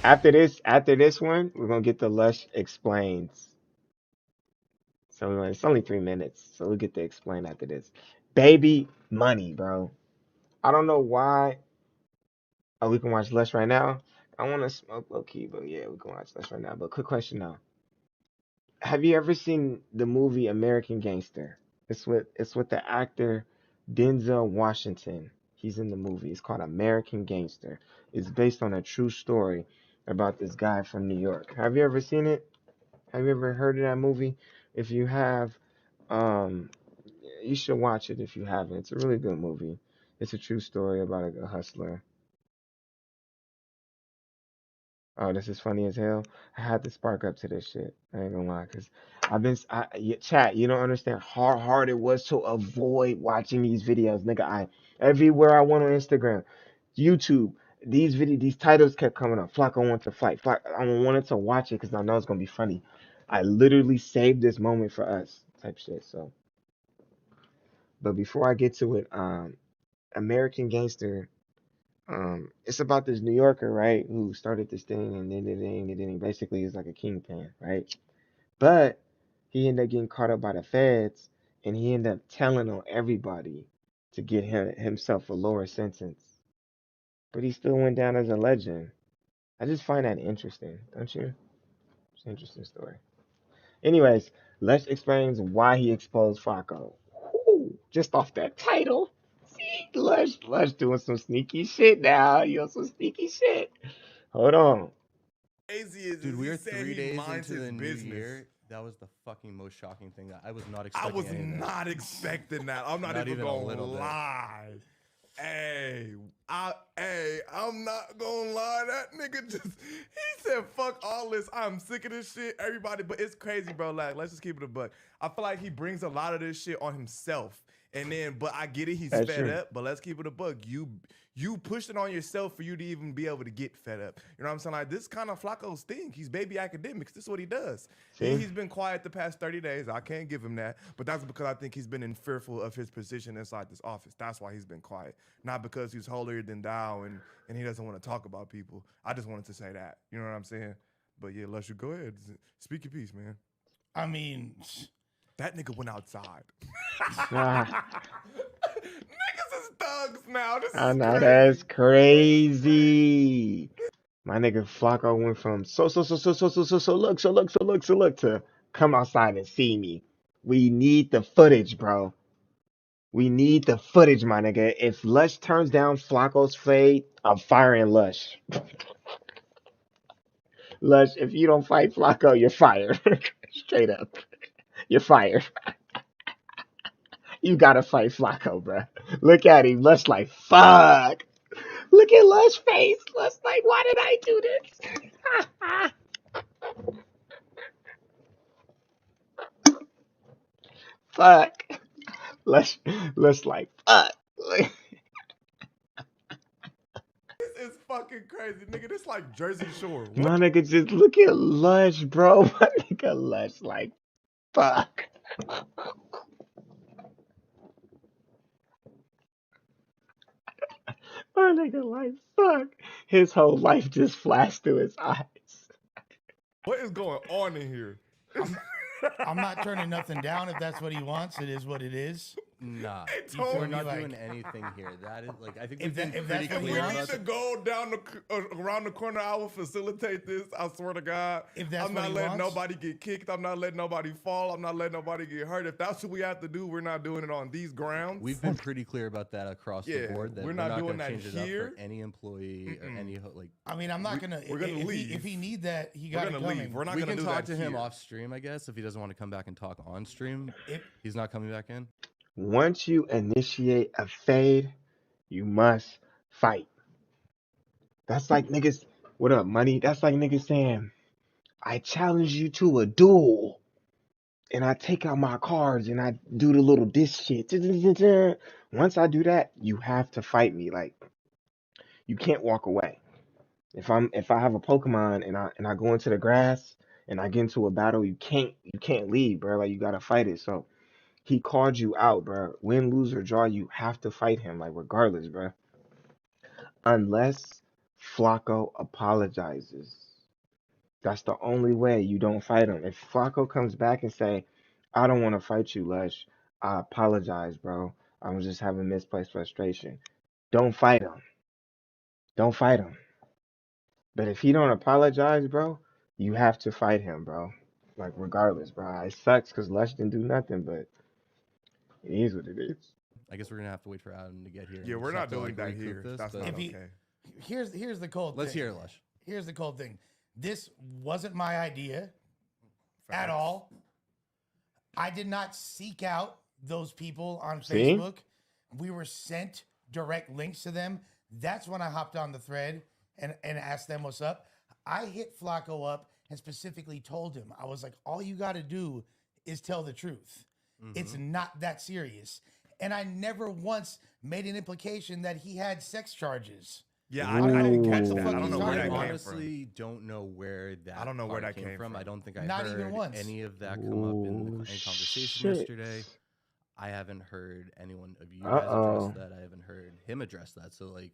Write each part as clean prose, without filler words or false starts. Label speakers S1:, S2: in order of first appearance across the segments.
S1: After this one, we're gonna get the Lush explains. So it's only 3 minutes, so we'll get to explain after this. Baby money, bro. I don't know why. Oh, we can watch Lush right now. I want to smoke low key, but yeah, we can watch Lush right now. But quick question now: have you ever seen the movie American Gangster? It's with the actor Denzel Washington. He's in the movie. It's called American Gangster. It's based on a true story about this guy from New York. Have you ever seen it? Have you ever heard of that movie? If you have, um, you should watch it if you haven't. It's a really good movie. It's a true story about a hustler. Oh, this is funny as hell. I had to spark up to this shit. I ain't gonna lie, cause chat. You don't understand how hard it was to avoid watching these videos, nigga. Everywhere I went on Instagram, YouTube, these titles kept coming up. Flakko wants to fight. I wanted to watch it because I know it's gonna be funny. I literally saved this moment for us, type shit. So, but before I get to it, American Gangster. It's about this New Yorker, right, who started this thing and then basically is like a kingpin, right? But he ended up getting caught up by the feds and he ended up telling on everybody to get himself a lower sentence. But he still went down as a legend. I just find that interesting, don't you? It's an interesting story. Anyways, let's explain why he exposed Flacco. Whew, just off that title. See, Lush doing some sneaky shit now. You on some sneaky shit. Hold on.
S2: Crazy
S3: Dude,
S2: is
S3: we
S2: he
S3: are
S2: said
S3: three
S2: he
S3: days
S2: minds
S3: into
S2: his
S3: the new
S2: business.
S3: year. That was the fucking most shocking thing. That I was not
S2: I
S3: expecting
S2: was
S3: any of this.
S2: not expecting that. I'm not
S3: Not
S2: even
S3: even a
S2: gonna
S3: little bit.
S2: lie. I'm not gonna lie. That nigga he said, fuck all this. I'm sick of this shit. Everybody, but it's crazy, bro. Like, let's just keep it a buck. I feel like he brings a lot of this shit on himself. And then, but I get it, he's
S1: That's
S2: fed
S1: true.
S2: up, but let's keep it a bug. You pushed it on yourself for you to even be able to get fed up. You know what I'm saying? Like this kind of Flacco's thing. He's baby academics. This is what he does.
S1: See?
S2: He's been quiet the past 30 days. I can't give him that. But that's because I think he's been in fearful of his position inside this office. That's why he's been quiet. Not because he's holier than thou and he doesn't want to talk about people. I just wanted to say that. You know what I'm saying? But yeah, Lusher, go ahead. Speak your piece, man.
S4: I mean,
S2: That nigga went outside.
S1: Ah,
S2: Niggas is thugs now. This
S1: I
S2: is
S1: know
S2: crazy.
S1: that's
S2: This is crazy.
S1: crazy. My nigga Flacco went from so look to come outside and see me. We need the footage, bro. We need the footage, my nigga. If Lush turns down Flacco's fade, I'm firing Lush. Lush, if you don't fight Flacco, you're fired. Straight up. You're fired. You gotta fight Flacco, bro. Look at him. Lush like, fuck. Look at Lush face. Lush like, why did I do this? Fuck. Lush like, fuck.
S2: This is fucking crazy, nigga. This like Jersey Shore. What?
S1: My nigga just look at Lush, bro. My nigga Lush like, fuck. My nigga like, fuck. His whole life just flashed through his eyes.
S2: What is going on in here?
S4: I'm I'm not turning nothing down if that's what he wants. It is what it is.
S3: Nah,
S2: They
S4: You feel
S2: told
S3: we're
S4: me?
S3: not
S4: Like
S3: doing anything here. That is like I think
S4: if
S3: we've been
S4: that if
S3: pretty
S4: that's what
S2: If
S4: he
S2: we
S3: clear
S2: need
S3: about
S4: wants,
S2: to
S3: that.
S2: go down around the corner, I will facilitate this. I swear to God,
S4: if that's
S2: I'm
S4: what
S2: not
S4: he
S2: letting
S4: wants,
S2: nobody get kicked. I'm not letting nobody fall. I'm not letting nobody get hurt. If that's what we have to do, we're not doing it on these grounds.
S3: We've been pretty clear about that across the
S2: Yeah,
S3: board.
S2: we're
S3: That we're
S2: not
S3: not
S2: doing
S3: going to
S2: that
S3: change it up for
S2: here.
S3: any employee or
S2: Mm-mm.
S3: any
S4: I mean, I'm not gonna.
S2: We're gonna leave.
S4: If he need that, he
S2: We're
S4: got it
S2: gonna leave.
S4: coming.
S2: We're not
S3: we
S2: gonna
S3: can
S2: do
S3: talk
S2: that
S3: to him
S2: here.
S3: off stream, I guess, if he doesn't want to come back and talk on stream.
S4: If
S3: He's not coming back in.
S1: Once you initiate a fade, you must fight. That's like niggas, what up, money? That's like niggas saying, I challenge you to a duel. And I take out my cards and I do the little diss shit. Once I do that, you have to fight me. Like you can't walk away. If I have a Pokemon and I go into the grass and I get into a battle, you can't leave, bro. Like you gotta fight it. So he called you out, bro. Win, lose or draw, you have to fight him, like regardless, bro. Unless Flacco apologizes. That's the only way you don't fight him. If Flacco comes back and say, I don't want to fight you, Lush. I apologize, bro. I was just having misplaced frustration. Don't fight him. Don't fight him. But if he don't apologize, bro, you have to fight him, bro. Like regardless, bro. It sucks because Lush didn't do nothing, but it is what it is.
S3: I guess we're gonna have to wait for Adam to get here.
S2: Yeah,
S3: and
S2: we're
S3: just have
S2: not
S3: to,
S2: doing that
S3: recoup
S2: here.
S3: This,
S2: That's
S3: but
S2: not
S4: If he-
S2: okay.
S4: Here's the cold
S3: let's
S4: thing.
S3: hear it, Lush.
S4: Here's the cold thing. This wasn't my idea at
S2: Facts.
S4: all. I did not seek out those people on
S1: See?
S4: Facebook. We were sent direct links to them. That's when I hopped on the thread and asked them what's up. I hit Flacco up and specifically told him, I was like, all you got to do is tell the truth. It's not that serious. And I never once made an implication that he had sex charges.
S2: Yeah,
S1: I
S2: I
S1: don't
S2: didn't
S1: know
S2: catch
S1: what
S2: that.
S1: the
S2: I
S1: fuck
S2: don't
S1: he's
S2: know where
S1: talking
S2: that
S3: I
S1: about.
S2: came
S3: honestly don't know where that.
S2: I don't know where
S3: part
S2: that came from.
S3: I don't think I
S4: Not
S3: heard
S4: even once.
S3: any of that come up in
S1: Oh,
S3: conversation
S1: shit.
S3: yesterday. I haven't heard anyone of you guys
S1: Uh-oh.
S3: address that. I haven't heard him address that. So like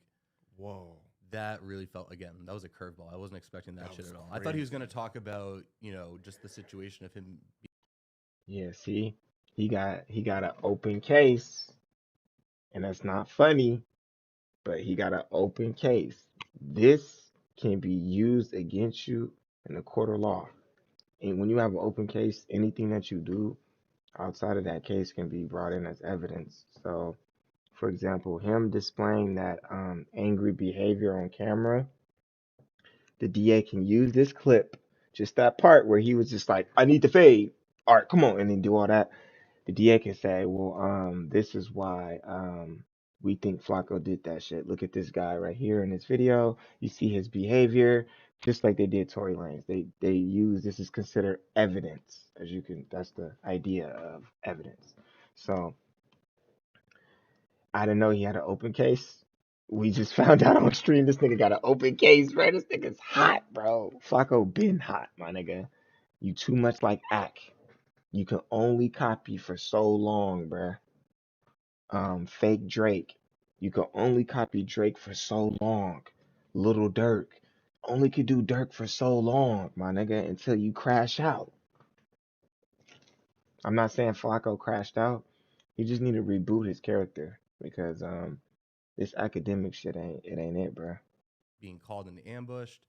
S2: Whoa.
S3: that really felt that was a curveball. I wasn't expecting that shit
S2: was
S3: at all. I thought he was
S2: crazy.
S3: gonna talk about just the situation of him.
S1: Yeah, see, he got an open case, and that's not funny, but he got an open case. This can be used against you in the court of law. And when you have an open case, anything that you do outside of that case can be brought in as evidence. So, for example, him displaying that angry behavior on camera, the DA can use this clip, just that part where he was just like, I need to fade. All right, come on, and then do all that. The DA can say, well, this is why we think Flacco did that shit. Look at this guy right here in this video. You see his behavior, just like they did Tory Lanez. They use this is considered evidence, as you can. That's the idea of evidence. So I didn't know he had an open case. We just found out on stream this nigga got an open case, bro. This nigga's hot, bro. Flacco been hot, my nigga. You too much like Ack. You can only copy for so long, bruh. Fake Drake. You can only copy Drake for so long. Little Dirk. Only could do Dirk for so long, my nigga, until you crash out. I'm not saying Flacco crashed out. He just need to reboot his character because this academic shit ain't it, bruh.
S3: Being called and ambushed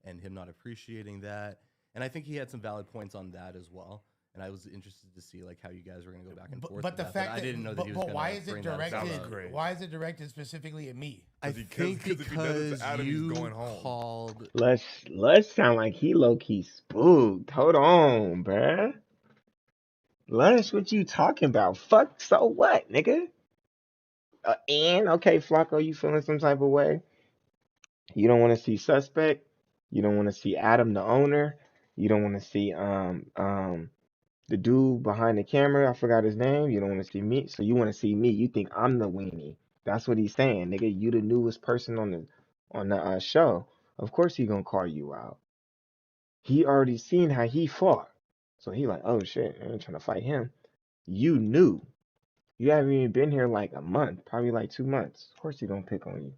S3: and him not appreciating that. And I think he had some valid points on that as well. And I was interested to see like how you guys were going to go back and forth.
S4: But the
S3: with
S4: fact
S3: I
S4: that,
S3: didn't know that he was
S4: but
S3: going
S4: why
S3: to
S4: is it
S3: bring that up.
S2: That was
S4: directed?
S2: great.
S4: Why is it directed specifically at me?
S3: I
S2: Because
S3: think
S2: if he does it
S3: because
S2: to Adam, he's
S3: you
S2: going home.
S3: called.
S1: Lush sound like he low key spooked. Hold on, bruh. Lush, what you talking about? Fuck, so what, nigga? And okay, Flacco, you feeling some type of way? You don't want to see suspect. You don't want to see Adam, the owner. You don't want to see the dude behind the camera. I forgot his name. You don't want to see me. So you want to see me. You think I'm the weenie. That's what he's saying, nigga. You the newest person on the show. Of course he gonna call you out. He already seen how he fought. So he like, oh shit, I ain't trying to fight him. You knew. You haven't even been here like a month, probably like 2 months. Of course he gonna pick on you.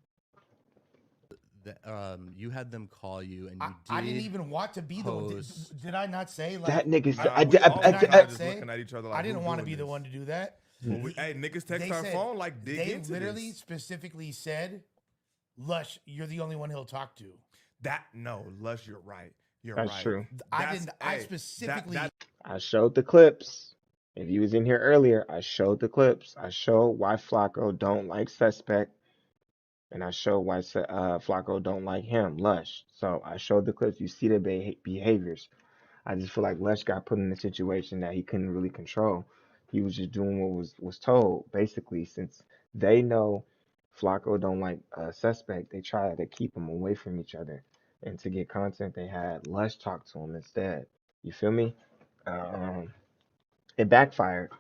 S3: You had them call you, and you
S4: I didn't even want to be the one.
S3: post-
S4: Did I not say like
S1: That nigga said,
S2: Nah, we all
S4: did I
S2: kinda
S4: not
S2: just
S4: say?
S2: looking at each other like,
S4: I didn't
S2: who's
S4: want to
S2: doing
S4: be the
S2: this?
S4: one to do that.
S2: Well, hey, niggas text
S4: They
S2: our
S4: said-
S2: phone like dig
S4: They
S2: into
S4: literally
S2: this.
S4: specifically said, "Lush, you're the only one he'll talk to."
S2: No, Lush, you're right. You're
S1: That's
S2: right.
S1: true.
S4: I didn't. I specifically.
S1: I showed the clips. If you was in here earlier, I showed the clips. I showed why Flacco don't like suspect, and I showed why Flacco don't like him, Lush. So I showed the clips. You see the behaviors. I just feel like Lush got put in a situation that he couldn't really control. He was just doing what was told. Basically, since they know Flacco don't like suspect, they try to keep him away from each other. And to get content, they had Lush talk to him instead. You feel me? Um, it backfired.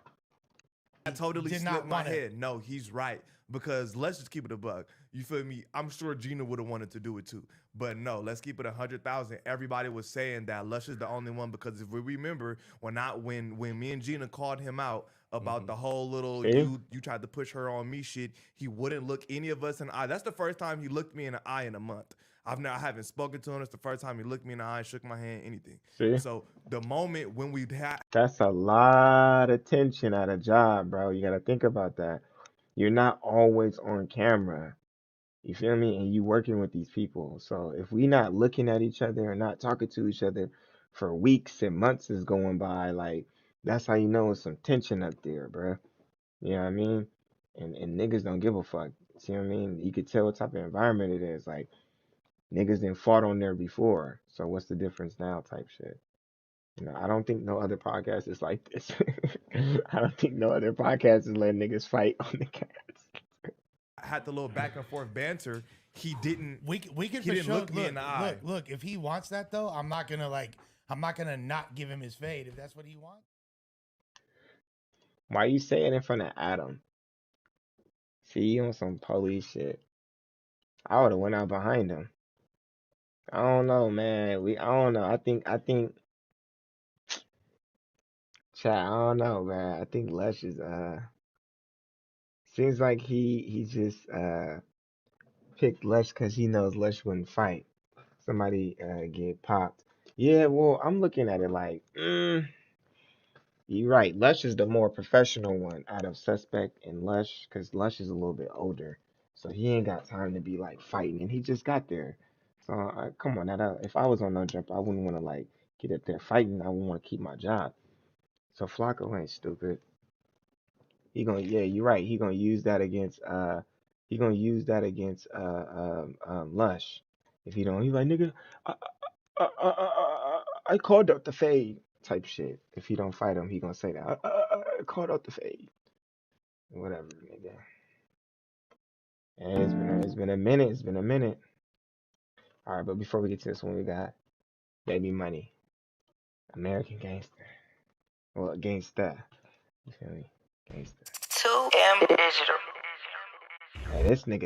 S2: I totally
S4: did
S2: slipped
S4: not
S2: my
S4: wanna-
S2: head. No, he's right. Because let's just keep it a buck. You feel me? I'm sure Gina would have wanted to do it too. But no, let's keep it 100,000. Everybody was saying that Lush is the only one because if we remember when me and Gina called him out about the whole little
S1: See?
S2: you tried to push her on me shit, he wouldn't look any of us in the eye. That's the first time he looked me in the eye in a month. I haven't spoken to him. It's the first time he looked me in the eye, shook my hand, anything.
S1: See,
S2: So the moment when we had
S1: that's a lot of tension at a job, bro. You gotta think about that. You're not always on camera. You feel me? And you working with these people. So if we not looking at each other and not talking to each other for weeks and months is going by, like that's how you know it's some tension up there, bro. You know what I mean? And niggas don't give a fuck. See what I mean? You could tell what type of environment it is. Like niggas didn't fought on there before. So what's the difference now type shit. You know, I don't think no other podcast is like this. I don't think no other podcast is letting niggas fight on the cats.
S2: had the little back and forth banter, he didn't
S4: We can
S2: he
S4: for
S2: didn't
S4: sure
S2: look me in the eye.
S4: look. If he wants that though, I'm not gonna not give him his fade if that's what he wants.
S1: Why you say it in front of Adam? See, you on some police shit. I would have went out behind him. I don't know, man. I don't know. I think, chat. I don't know, man. I think Lush is seems like he just picked Lush because he knows Lush wouldn't fight. Somebody get popped. Yeah, well, I'm looking at it like, you're right. Lush is the more professional one out of Suspect and Lush, because Lush is a little bit older, so he ain't got time to be like fighting, and he just got there. So come on, if I was on No Jumper, I wouldn't want to like get up there fighting. I would want to keep my job. So Flacco ain't stupid. Yeah, you're right. He gonna use that against Lush. If he don't, he like nigga, I, I called out the fade type shit. If he don't fight him, he gonna say that I called out the fade. Whatever, nigga. And it's been a minute. It's been a minute. All right, but before we get to this one, we got Baby Money, American Gangster. Well, Gangsta. You feel me? Gangsta.
S5: 2M Digital.
S1: Hey, this nigga